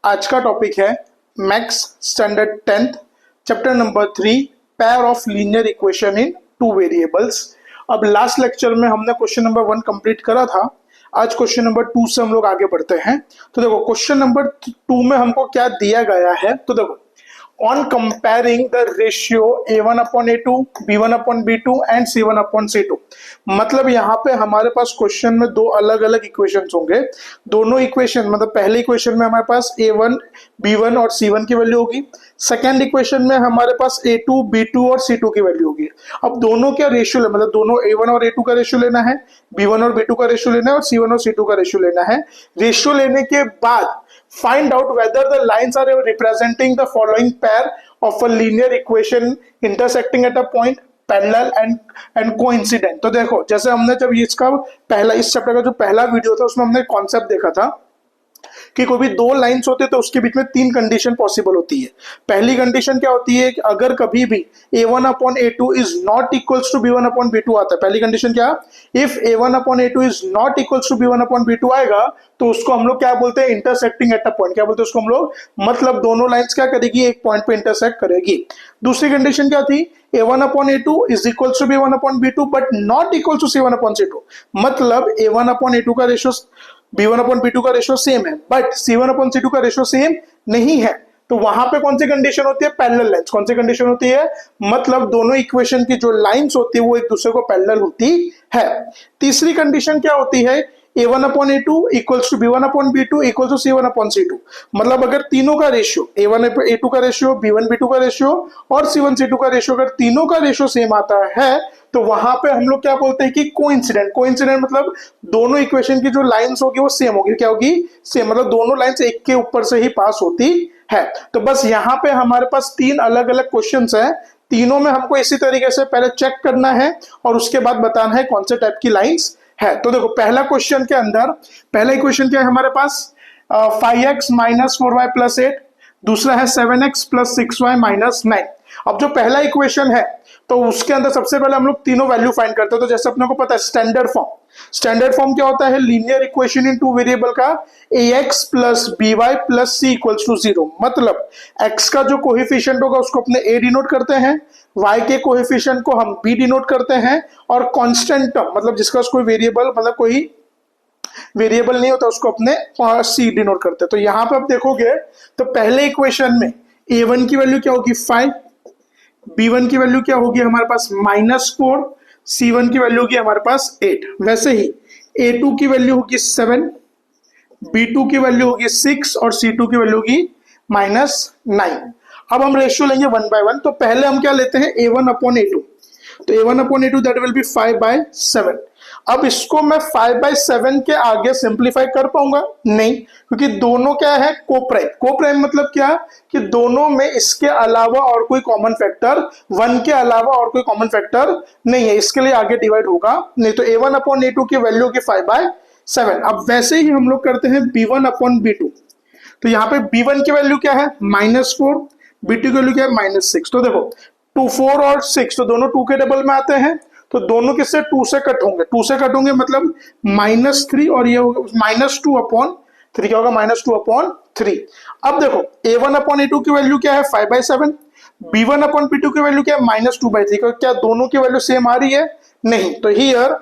आज का टॉपिक है maths standard 10th chapter number 3 pair of linear equation in two variables. अब last lecture में हमने क्वेश्चन नंबर 1 कंप्लीट करा था। आज क्वेश्चन नंबर 2 से हम लोग आगे बढ़ते हैं। तो देखो क्वेश्चन नंबर 2 में हमको क्या दिया गया है। तो देखो on comparing the ratio a1 upon a2 b1 upon b2 and c1 upon c2, मतलब यहाँ पे हमारे पास क्वेश्चन में दो अलग अलग इक्वेशंस होंगे। दोनों इक्वेशन मतलब पहले इक्वेशन में हमारे पास a1 b1 और c1 की वैल्यू होगी। सेकेंड इक्वेशन में हमारे पास a2 b2 और c2 की वैल्यू होगी। अब दोनों क्या रेशियो मतलब दोनों a1 और a2 का रेशियो लेना है, b1 और b2 का रेशियो लेना है और c1 और c2 का रेशियो लेना है। रेशियो लेने के बाद find out whether the lines are representing the following pair of a linear equation intersecting at a point parallel and coincident। तो देखो जैसे हमने जब इसका पहला इस चैप्टर का जो पहला वीडियो था उसमें हमने कॉन्सेप्ट देखा था कि कोई भी दो लाइंस होते तो उसके बीच में तीन कंडीशन पॉसिबल होती है। पहली कंडीशन क्या होती है कि अगर कभी भी a1 upon a2 is not equals to b1 upon b2 आता है। पहली कंडीशन क्या, if a1 upon a2 is not equals to b1 upon b2 आएगा तो उसको हम लोग क्या बोलते हैं, इंटरसेक्टिंग एट अ पॉइंट। क्या बोलते हैं उसको हम लोग, मतलब दोनों लाइंस क्या करेगी, एक पॉइंट पे इंटरसेक्ट करेगी। दूसरी कंडीशन क्या थी, a1 upon a2 is equals to b1 upon b2 but not equals to c1 upon c2, मतलब a1 अपॉन a2 का रेशियो b1 अपॉन b2 का रेशियो सेम है बट c1 अपॉन c2 का ratio same नहीं है। तो वहां पे कौन सी कंडीशन होती है, पैरेलल लाइंस। कौन सी कंडीशन होती है, मतलब दोनों इक्वेशन की जो लाइंस होती है वो एक दूसरे को पैरेलल होती है। तीसरी कंडीशन क्या होती है, a1 upon a2 equals to b1 upon b2 equals to c1 upon c2, मतलब अगर तीनों का रेशियो a1 a2 का रेशियो b1 b2 का रेशियो और c1 c2 का रेशियो अगर तीनों का रेशियो सेम आता है तो वहां पे हम लोग क्या बोलते हैं कि कोइंसिडेंट। कोइंसिडेंट मतलब दोनों इक्वेशन की जो लाइंस होगी वो सेम होगी। क्या होगी, सेम, मतलब दोनों लाइंस एक के ऊपर से ही पास होती है। तो बस यहाँ पे हमारे पास तीन अलग अलग क्वेश्चंस हैं, तीनों में हमको इसी तरीके से पहले चेक करना है और उसके बाद बताना है कौन से टाइप की लाइंस है। तो देखो पहला क्वेश्चन के अंदर पहला इक्वेशन क्या है हमारे पास, 5x माइनस 4y प्लस 8, दूसरा है 7x प्लस 6y माइनस 9। अब जो पहला इक्वेशन है तो उसके अंदर सबसे पहले हम लोग तीनों वैल्यू फाइंड करते हैं। तो जैसे अपने को पता है स्टैंडर्ड फॉर्म क्या होता है, linear equation in two variable का ax plus by plus c equals to 0, मतलब x का जो कोएफिशिएंट होगा उसको अपने a डिनोट करते हैं, y के कोएफिशिएंट को हम b डिनोट करते हैं और कांस्टेंट टर्म मतलब जिसका कोई वेरिएबल मतलब कोई वेरिएबल नहीं होता उसको अपने c डिनोट करते हैं। तो यहां पे आप देखोगे तो पहले इक्वेशन में a1 की वैल्यू क्या होगी 5, b1 की वैल्यू क्या होगी हमारे पास -4, c1 की वैल्यू होगी हमारे पास 8। वैसे ही a2 की वैल्यू होगी 7, b2 की वैल्यू होगी 6 और c2 की वैल्यू होगी -9। अब हम रेशियो लेंगे 1 by 1। तो पहले हम क्या लेते हैं a1 अपॉन a2, तो a1 upon a2 that will be 5/7। अब इसको मैं 5/7 के आगे सिंप्लीफाई कर पाऊंगा नहीं, क्योंकि दोनों क्या है, कोप्राइम। कोप्राइम मतलब क्या कि दोनों में इसके अलावा और कोई कॉमन फैक्टर 1 के अलावा और कोई कॉमन फैक्टर नहीं है, इसके लिए आगे डिवाइड होगा नहीं। तो a1 अपॉन a2 की वैल्यू होगी 5/7। अब वैसे ही हम लोग करते हैं b1 अपॉन b2। तो यहाँ पे b1 की वैल्यू क्या है -4, b2 की वैल्यू क्या है -6। तो देखो 2 4 और 6 तो दोनों 2 के डबल में आते हैं, तो दोनों किससे 2 से कट होंगे, 2 से कट होंगे मतलब -3 और ये होगा -2 अपॉन 3। क्या होगा, -2 अपॉन 3। अब देखो a1 अपॉन a2 की वैल्यू क्या है 5/7, b1 अपॉन b2 की वैल्यू क्या है -2/3। क्या दोनों की वैल्यू सेम आ रही है, नहीं। तो here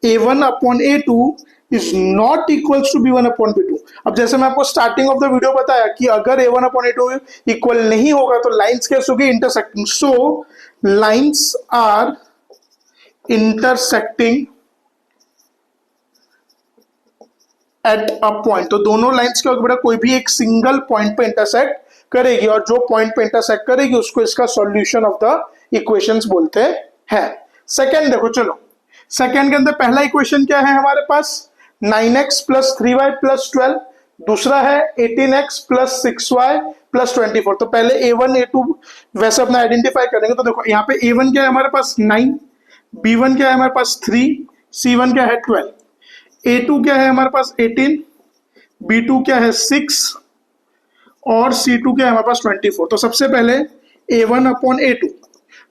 a1 upon a2 is not equals to b1 upon b2। अब जैसे मैं आपको स्टार्टिंग ऑफ द वीडियो बताया कि अगर a1 अपॉन a2 इक्वल नहीं होगा तो लाइंस कैसे होगी, intersecting. So lines are intersecting at a point. तो दोनों लाइंस क्या होगी बेटा, कोई भी एक सिंगल पॉइंट पे इंटरसेक्ट करेगी और जो पॉइंट पे इंटरसेक्ट करेगी उसको इसका सॉल्यूशन ऑफ द इक्वेशंस बोलते हैं। सेकंड देखो, चलो सेकंड के अंदर पहला इक्वेशन क्या है हमारे पास 9x प्लस 3y प्लस 12, दूसरा है 18x प्लस 6y प्लस 24। तो पहले a1 a2 वैसे अपना आइडेंटिफाई करेंगे। तो देखो यहाँ पे a1 क्या है हमारे पास 9, b1 क्या है हमारे पास 3, c1 क्या है 12, a2 क्या है हमारे पास 18, b2 क्या है 6 और c2 क्या है हमारे पास 24। तो सबसे पहले a1 अपॉन a2,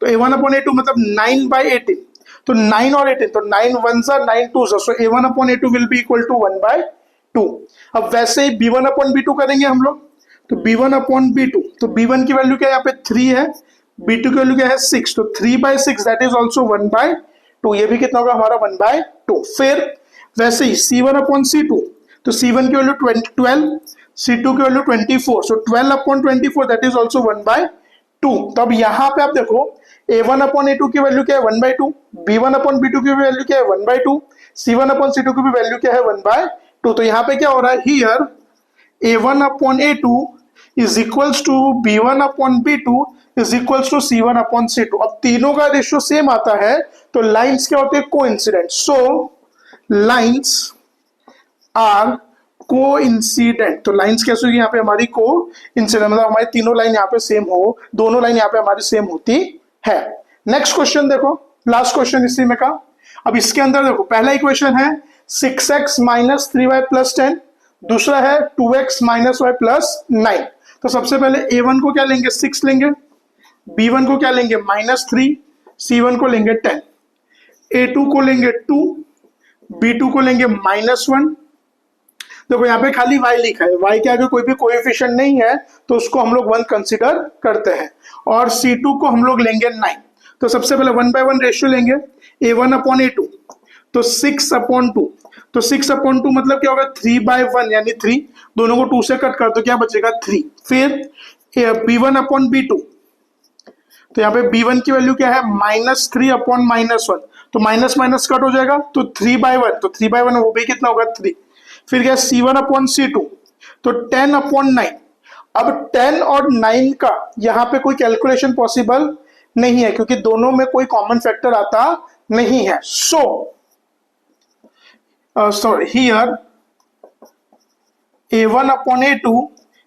तो a1 अपॉन a2 मतलब 9/18, तो 9 और 18, तो 9 1 9 2, so a1 upon a2 will be equal to 1/18। 2। अब वैसे ही b1 अपॉन b2 करेंगे हम लोग, तो b1 अपॉन b2, तो b1 की वैल्यू क्या है, यहाँ पे 3 है, b2 की वैल्यू क्या है 6, तो 3/6 दैट इज ऑल्सो 1/2, ये भी कितना होगा हमारा 1/2। फिर वैसे ही c1 अपॉन c2, तो c1 की वैल्यू 12, c2 की value 24, so 12 upon 24 that is also 1/2। तो अब यहाँ पे आप देखो a1 अपॉन a2 की वैल्यू क्या है 1/2, b1 अपॉन b2 की वैल्यू क्या है 1/2, c1 अपॉन c2 की भी वैल्यू क्या है 1/2। तो यहाँ पे क्या हो रहा है, here a1 upon a2 is equals to b1 upon b2 is equals to c1 upon c2। अब तीनों का रेशियो सेम आता है तो लाइंस क्या होते हैं, coincident. So lines are coincident, तो लाइंस कैसे होगी यहाँ पे हमारी कोइंसिडेंट, मतलब हमारी तीनों लाइन यहाँ पे सेम हो, दोनों लाइन यहाँ पे हमारी सेम होती है। नेक्स्ट क्वेश्चन देखो, लास्ट क्वेश्चन इसी में का। अब इसके अंदर देखो पहला इक्वेशन है 6x माइनस 3y प्लस 10, दूसरा है 2x माइनस y प्लस 9। तो सबसे पहले a1 को क्या लेंगे 6 लेंगे, b1 को क्या लेंगे -3, c1 को लेंगे 10, a2 को लेंगे 2, b2 को लेंगे -1। देखो यहाँ पे खाली y लिखा है, y के आगे कोई भी कोएफिशिएंट नहीं है तो उसको हम लोग 1 कंसीडर करते हैं, और c2 को हम लोग लेंगे 9। तो सबसे पहले 1/1 रेशियो लेंगे, a1 अपॉन a2, तो 6 अपॉन 2, तो 6 अपॉन 2 मतलब क्या होगा 3/1 यानी 3, दोनों को 2 से कट कर दो क्या बचेगा 3। फिर b1 अपॉन b2, तो यहाँ पे b1 की वैल्यू क्या है -3 अपॉन -1, तो माइनस माइनस कट हो जाएगा तो 3/1, तो 3/1 वो भी कितना होगा 3। फिर क्या c1 अपॉन c2, तो 10 अपॉन 9। अब 10 और 9 का यहाँ पे कोई कैलकुलेशन पॉसिबल नहीं है क्योंकि दोनों में कोई कॉमन फैक्टर आता नहीं है। Sorry here a1 upon a2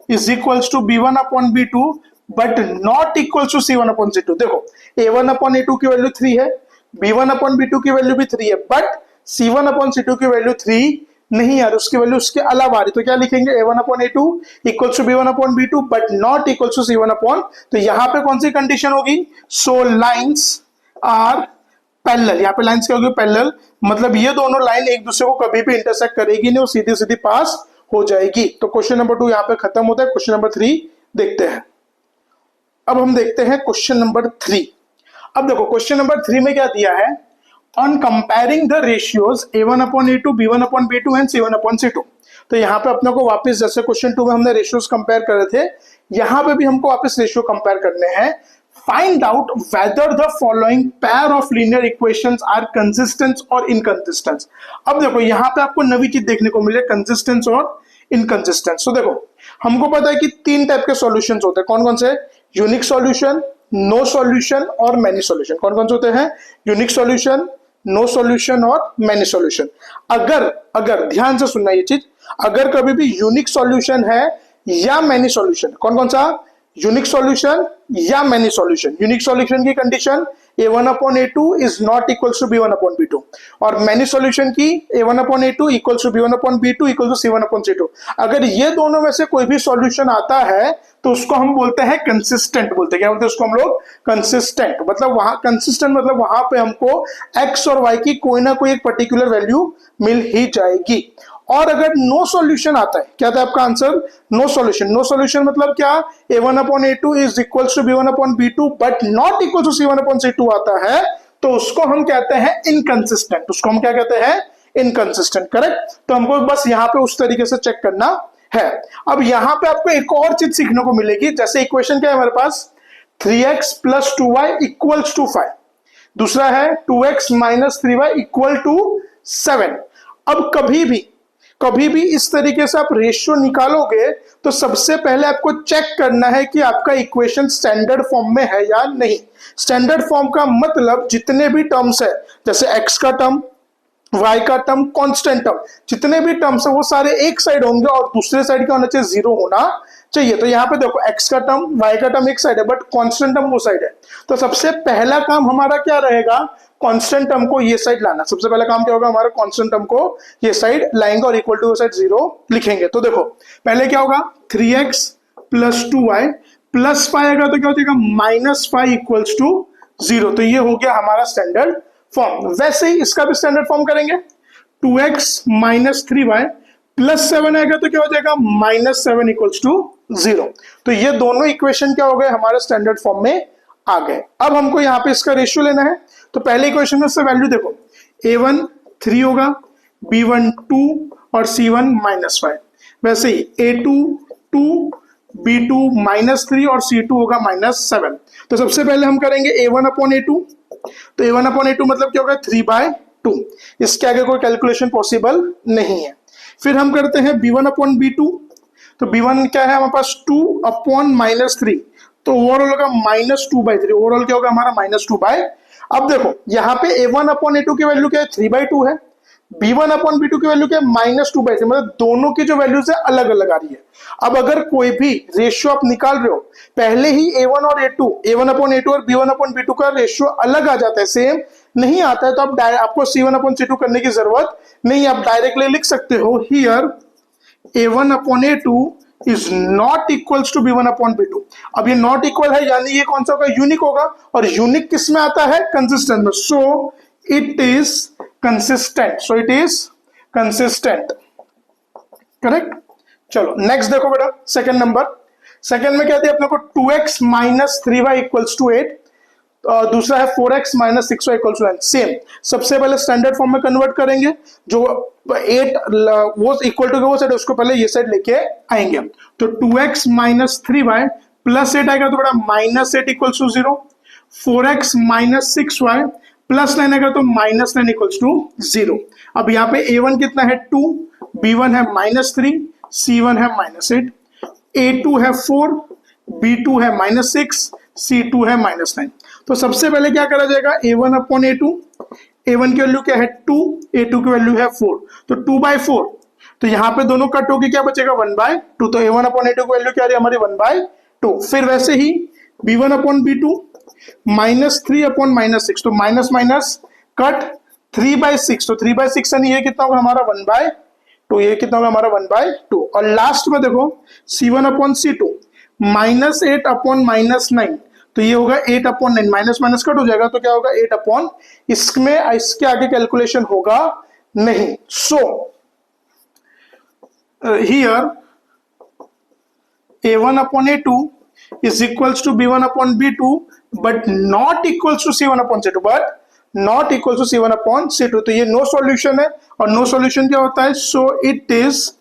is equals to b1 upon b2 but not equals to c1 upon c2। देखो a1 अपॉन a2 की वैल्यू 3 है, b1 अपॉन b2 की वैल्यू भी 3 है, बट c1 अपॉन c2 की वैल्यू 3 नहीं यार, उसकी वैल्यू उसके अलावा आ रही, तो क्या लिखेंगे a1 upon a2 equals to b1 upon b2 but not equals to c1 upon, तो यहाँ पे कौन सी कंडीशन होगी, सो लाइंस आर पैरेलल, यहाँ पे लाइंस क्या होगी पैरेलल, मतलब ये दोनों लाइन एक दूसरे को कभी भी इंटरसेक्ट करेगी नहीं और सीधी सीधी पास हो जाएगी। तो क्वेश्चन नंबर 2 यहाँ पे खत्म होता है। क्वेश्चन नंबर 3 देखते हैं। अब हम देखते हैं क्वेश्चन नंबर 3। अब देखो क्वेश्चन नंबर 3 में क्या दिया है, on comparing the ratios a1 upon a2, b1 upon b2 and c1 upon c2। तो यहाँ पे अपने को वापस जैसे क्वेश्चन 2 में हमने रेशियोज कंपेयर करे थे, यहाँ पे भी हमको वापस रेशियो कंपेयर करने हैं। Find out whether the following pair of linear equations are consistent और इनकंसिस्टेंट। अब देखो यहाँ पे आपको नवी चीज देखने को मिले, कंसिस्टेंस और इनकंसिस्टेंट। तो देखो हमको पता है कि 3 टाइप के सॉल्यूशंस होते हैं, कौन कौन से, यूनिक सॉल्यूशन, नो सॉल्यूशन और मैनी सॉल्यूशन। कौन कौन से होते हैं, यूनिक सॉल्यूशन, नो सॉल्यूशन और मैनी सॉल्यूशन। अगर ध्यान से सुनना ये चीज, अगर कभी भी यूनिक सॉल्यूशन है या मैनी सॉल्यूशन, कौन कौन सा, यूनिक सॉल्यूशन या मैनी सॉल्यूशन। यूनिक सॉल्यूशन की condition a1 upon a2 is not equals to b1 upon b2, और मैनी सॉल्यूशन की a1 upon a2 equals to b1 upon b2 equal to c1 upon c2। अगर ये दोनों में से कोई भी सॉल्यूशन आता है तो उसको हम बोलते हैं कंसिस्टेंट, बोलते हैं क्या बोलते हैं उसको हम लोग, कंसिस्टेंट। मतलब वहां कंसिस्टेंट मतलब वहां पे हमको x और y की कोई ना कोई एक पर्टिकुलर वैल्यू मिल ही जाएगी। और अगर नो सॉल्यूशन आता है, क्या था आपका answer, no solution. No solution मतलब क्या, a1 upon a2 is equals to b1 upon b2 but not equal to c1 upon c2 आता है तो उसको हम कहते हैं इनकंसिस्टेंट। उसको हम क्या कहते हैं, इनकंसिस्टेंट। करेक्ट। तो हमको बस यहाँ पे उस तरीके से चेक करना है। अब यहाँ पे आपको एक और चीज सीखने को मिलेगी, जैसे इक्वेशन क्या है हमारे पास, 3x plus 2y equals to 5, दूसरा है 2x minus 3y equal to 7। अब कभी भी इस तरीके से आप रेशियो निकालोगे तो सबसे पहले आपको चेक करना है कि आपका इक्वेशन स्टैंडर्ड फॉर्म में है या नहीं। स्टैंडर्ड फॉर्म का मतलब जितने भी टर्म्स है, जैसे x का टर्म, y का टर्म, कांस्टेंट टर्म, जितने भी टर्म्स है वो सारे एक साइड होंगे और दूसरे साइड क्या होना चाहिए, 0 होना चाहिए। तो यहाँ पे देखो x का टर्म, y का टर्म एक साइड है बट कांस्टेंट टर्म वो साइड है। तो सबसे पहला काम हमारा क्या रहेगा, कांस्टेंट टर्म को ये साइड लाना। सबसे पहला काम क्या होगा हमारा, कांस्टेंट टर्म को ये साइड लाएंगे और इक्वल टू साइड 0 लिखेंगे। तो देखो पहले क्या होगा, 3x प्लस 2y प्लस 5 आएगा तो क्या हो जाएगा -5 इक्वल्स टू 0। तो ये हो गया हमारा स्टैंडर्ड फॉर्म। वैसे ही इसका भी स्टैंडर्ड फॉर्म करेंगे, 2x माइनस 3y +7 आएगा तो क्या हो जाएगा -7 इक्वल्स टू 0। तो ये दोनों इक्वेशन क्या हो गए हमारे स्टैंडर्ड फॉर्म में आ गए। अब हमको यहाँ पे इसका रेशियो लेना है। तो पहले इक्वेशन में से वैल्यू देखो, A1 3 होगा, B1 2 और C1 -5। वैसे ही A2 2, B2 -3 और C2 होगा -7। तो सबसे पहले हम करेंगे A1 अपॉन A2। तो A1 अपॉन A2 मतलब क्या होगा 3/2। इसके आगे कोई कैलकुलेशन पॉसिबल नहीं है। फिर हम करते हैं B1 अपॉन B2। तो B1 क्या है हमारे पास 2 अपॉन -3, तो ओवरऑल होगा -2/3। ओवरऑल क्या होगा हमारा -2/। अब देखो यहाँ पे A1 अपॉन A2 की वैल्यू क्या है 3/2 है, B1 अपॉन B2 की वैल्यू क्या है -2/3। मतलब दोनों की जो वैल्यूज है अलग अलग आ रही है। अब अगर कोई भी रेशियो आप निकाल रहे हो, पहले ही A1 और A2, A1 अपॉन A2 और B1 अपॉन B2 का रेशियो अलग आ जाता है, सेम नहीं आता है, तो आपको C1 अपॉन C2 करने की जरूरत नहीं, आप डायरेक्टली लिख सकते हो here A1 upon A2 is not equals to B1 upon B2। अब ये नॉट इक्वल है यानी ये कौन सा होगा यूनिक होगा, और यूनिक किस में आता है कंसिस्टेंट में। सो it is consistent, so it is consistent, correct. चलो नेक्स्ट देखो बेटा, सेकंड नंबर। सेकंड में क्या दिया अपने को 2x minus 3y equals to 8, दूसरा है 4x minus 6y equals to 9। Same, सबसे पहले स्टैंडर्ड फॉर्म में कन्वर्ट करेंगे, जो 8 वो इक्वल टू वो साइड उसको पहले ये साइड लेके आएंगे। तो 2x माइनस 3y प्लस 8 आएगा तो बेटा -8 equals to 0। 4x minus 6y plus 9 आएगा तो -9 इक्वल्स टू 0। अब यहाँ पे A1 कितना है 2, B1 है -3, C1 है -8, A2 है 4, B2 है -6, C2 है -9। तो सबसे पहले क्या करा जाएगा A1 अपॉन A2। A1 की वैल्यू क्या है 2, A2 की वैल्यू है 4, तो 2/4। तो यहाँ पे दोनों कट होके क्या बचेगा 1/2। तो A1 अपॉन A2 की वैल्यू क्या आ रही है हमारी 1/2। फिर वैसे ही B1 अपॉन B2 -3 अपॉन -6, तो माइनस माइनस कट 3/6, तो 3/6 यानी ये कितना होगा हमारा 1/2, ये कितना होगा हमारा 1/2। और लास्ट में देखो C1 अपॉन C2 -8 अपॉन -9, तो ये होगा 8 अपॉन 9, माइनस माइनस कट हो जाएगा तो क्या होगा 8 अपॉन, इसमें इसके आगे कैलकुलेशन होगा नहीं। So here A1 upon A2 is equals to B1 upon B2 but not equals to C1 upon C2, but not equals to C1 upon C2। तो ये नो सॉल्यूशन है, और नो सॉल्यूशन क्या होता है, सो इट इज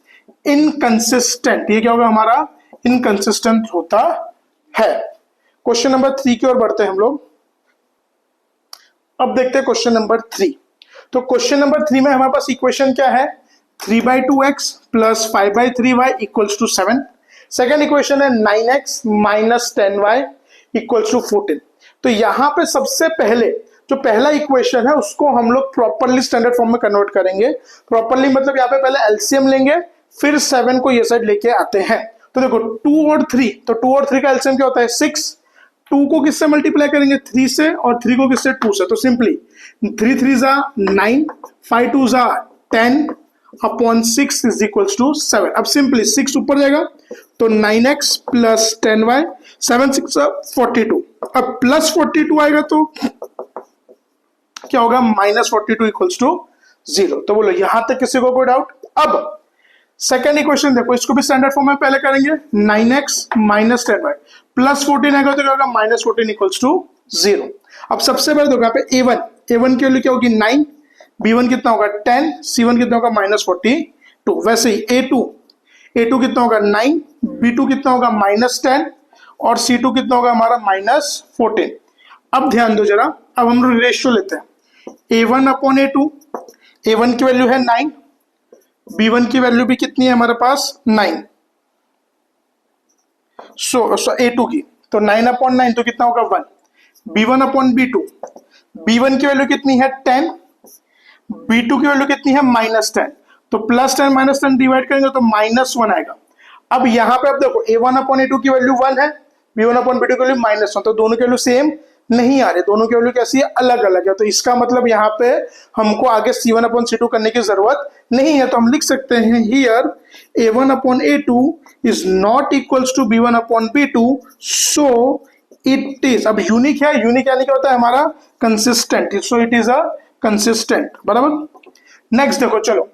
इनकंसिस्टेंट। ये क्या होगा हमारा इनकंसिस्टेंट होता है। क्वेश्चन नंबर 3 की ओर बढ़ते हैं हम लोग। अब देखते हैं क्वेश्चन नंबर 3। तो क्वेश्चन नंबर 3 में हमारे पास इक्वेशन क्या है 3/2x plus 5/3y equals to 7। Second equation है 9x minus 10y equals to 14। तो यहां पे सबसे पहले जो पहला इक्वेशन है उसको हम लोग प्रॉपरली स्टैंडर्ड फॉर्म में कन्वर्ट करेंगे। प्रॉपरली मतलब यहाँ पे पहले एलसीएम लेंगे, फिर 7 को ये साइड लेके आते हैं। तो देखो 2 और 3, तो 2 और 3 का एलसीएम क्या होता है 6। 2 को किससे मल्टीप्लाई करेंगे 3 से, और 3 को किससे 2 से। तो सिंपली 3 3 जा 9, 5 2 जा 10 अपॉन 6 इज इक्वल्स टू 7। अब सिंपली 6 ऊपर जाएगा तो 9x प्लस 10y, 7 6 42। अब प्लस 42 आएगा तो क्या होगा -42 इक्वल्स टू 0। तो बोलो यहां तक किसी को कोई डाउट। अब सेकेंड इक्वेशन देखो, इसको भी स्टैंडर्ड फॉर्म में पहले करेंगे 9x माइनस 10y प्लस 14 आएगा तो क्या होगा -14 इक्वल्स टू 0। अब सबसे पहले देखो यहाँ पे A1 की वैल्यू क्या होगी 9, B1 कितना होगा 10, C1 कितना होगा -42। वैसे ही A2 कितना होगा 9, B2 कितना होगा -10 और C2 कितना होगा हमारा -14। अब ध्यान दो जरा, अब हम लोग रेशियो लेते हैं A1 अपॉन A2। A1 की वैल्यू है 9, B1 की वैल्यू भी कितनी है हमारे पास 9, सो A2 की तो 9 अपॉन 9 तो कितना होगा 1। B1 अपॉन B2, B1 की वैल्यू कितनी है 10, B2 की वैल्यू कितनी है -10, तो +10 -10 डिवाइड करेंगे तो -1 आएगा। अब यहाँ पे अब देखो A1 अपॉन A2 की वैल्यू 1 है, B1 अपॉन B2 की वैल्यू -1, तो दोनों की वैल्यू सेम नहीं आ रही, दोनों की वैल्यू कैसी है अलग अलग है। तो इसका मतलब यहाँ पे हमको आगे C1 अपॉन C2 करने की जरूरत नहीं है। तो हम लिख सकते हैं here A1 upon A2 is not equals to B1 upon B2, so it is, अब यूनिक है, यूनिक यानी क्या होता है हमारा consistent, so it is a consistent, बराबर। नेक्स्ट देखो चलो,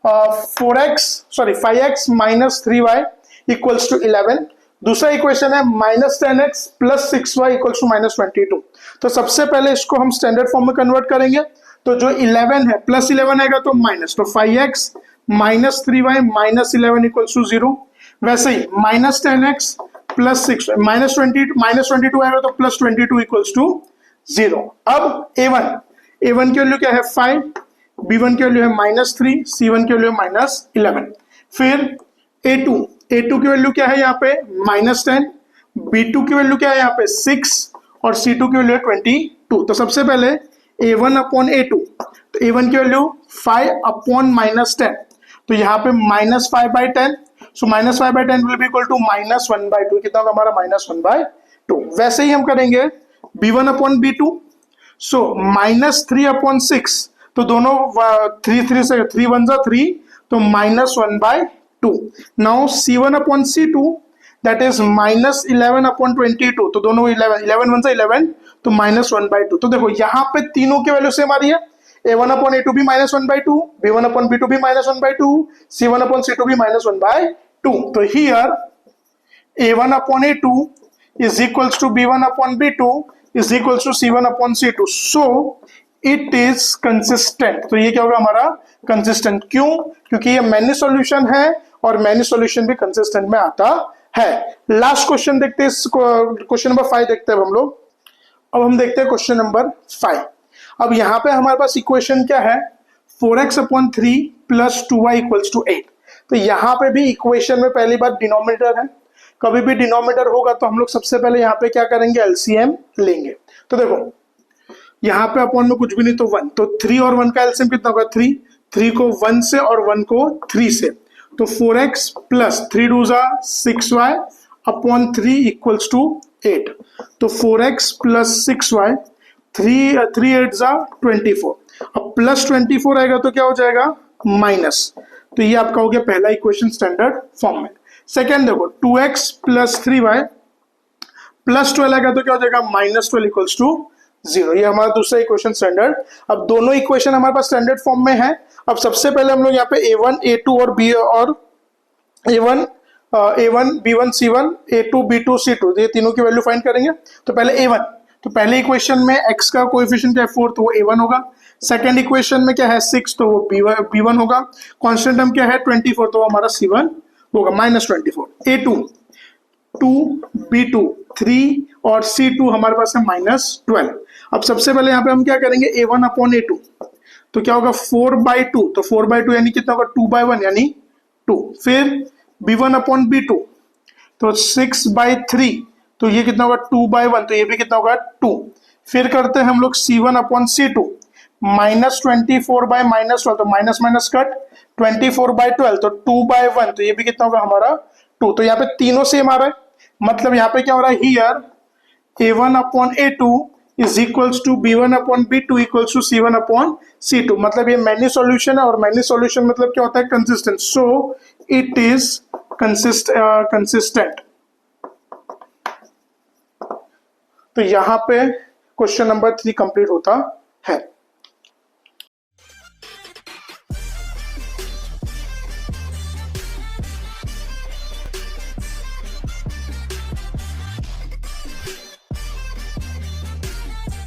five x minus 3y equals to 11। दूसरा इक्वेशन है minus 10x plus 6y equals to minus 22। तो सबसे पहले इसको हम स्टैंडर्ड फॉर्म में कन्वर्ट करेंगे। तो जो 11 है प्लस 11 आएगा तो माइनस, तो 5x minus 3y minus 11 equals to 0। वैसे ही माइनस 10x प्लस 6 माइनस 22 आएगा तो प्लस 22 इक्वल्स टू 0। अब a1 की वैल्यू क्या है 5, b1 की वैल्यू है माइनस 3, c1 की वैल्यू है माइनस 11। फिर a2 की वैल्यू क्या है यहाँ पे माइनस 10, b2 की वैल्यू क्या है यहाँ पे 6 और c2 की वैल्यू है 22। तो सबसे पहले a1 अपॉन a2, तो a1 की वैल्यू 5 अपॉन माइनस 10, तो यहाँ पे minus 5/10, so minus 5/10 will be equal to minus 1/2। कितना होगा हमारा माइनस 1/2। वैसे ही हम करेंगे b1 upon b2, so minus 3 upon 6, तो दोनों 3 से 3 1 जा 3, तो minus 1/2। Now c1 upon c2 that is minus 11 upon 22, तो दोनों 11 1 से 11, तो माइनस 1/2। तो देखो यहाँ पे तीनों की वैल्यू सेम आ रही है, a1 अपॉन a2 भी माइनस 1/2, b1 अपॉन b2 भी माइनस 1/2, c1 अपॉन c2 भी माइनस 1/2। तो here a1 upon a2 is equals to b1 upon b2 is equals to c1 upon c2, so it is consistent। तो ये क्या होगा हमारा consistent. क्यों? क्योंकि ये मैनी सॉल्यूशन है और मैनी सॉल्यूशन भी कंसिस्टेंट में आता है। लास्ट क्वेश्चन देखते हैं, क्वेश्चन नंबर 5 देखते हैं हम लोग। अब हम देखते हैं क्वेश्चन नंबर 5। अब यहाँ पे हमारे पास इक्वेशन क्या है 4x upon 3 plus 2y equals to 8। तो यहाँ पे भी इक्वेशन में पहली बार डिनोमिनेटर है, कभी भी डिनोमिनेटर होगा तो हम लोग सबसे पहले यहाँ पे क्या करेंगे एलसीएम लेंगे। तो देखो यहाँ पे अपॉन में कुछ भी नहीं तो 1, तो 3 और 1 का एलसीएम कितना होगा 3 को 1 से और 1 को 3 से, तो 4x प्लस 3 2 जा 6y अपॉन 3 इक्वल्स टू 8। तो 4x प्लस 6y 3 8 जा 24। अब प्लस 24 आएगा तो क्या हो जाएगा माइनस, तो ये आपका हो गया पहला इक्वेशन स्टैंडर्ड फॉर्म में। सेकेंड देखो 2x प्लस 3y प्लस 12 आएगा तो क्या हो जाएगा माइनस 12 इक्वल्स टू 0। ये हमारा दूसरा इक्वेशन स्टैंडर्ड। अब दोनों इक्वेशन हमारे पास स्टैंडर्ड फॉर्म में है। अब सबसे पहले हम लोग यहाँ पे a1 a2 और b और a1 b1 c1 a2 b2 c2 ये तीनों की वैल्यू फाइंड करेंगे। तो पहले a1, तो पहले इक्वेशन में x का कोएफिशिएंट क्या है 4, तो वो a1 होगा। सेकंड इक्वेशन में क्या है 6, तो वो b1 होगा। कांस्टेंट टर्म क्या है 24, तो वो हमारा c1 होगा माइनस 24। a2 2 b2 3 और c2 हमारे पास है माइनस 12। अब सबसे पहले यहाँ पे हम क्या करेंगे a1 अपॉन a2, तो क्या होगा 4/2, तो 4/2 यानी कितना होगा 2/1 यानी 2। फिर b1 अपॉन b2, तो 6/3, तो ये कितना होगा 2/1, तो ये भी कितना होगा 2। फिर करते हैं हम लोग c1 upon c2, minus 24 bye minus 12, तो माइनस माइनस कट 24/12, तो 2/1, तो ये भी कितना होगा हमारा 2। तो यहाँ पे तीनों सेम आ रहा है, मतलब यहाँ पे क्या हो रहा है here a1 upon a2 is equals to b1 upon b2 equals to c1 upon c2। मतलब ये मैनी सॉल्यूशन है और मैनी सॉल्यूशन मतलब क्या होता है consistent, so it is consistent. तो यहाँ पे क्वेश्चन नंबर 3 कंप्लीट होता है।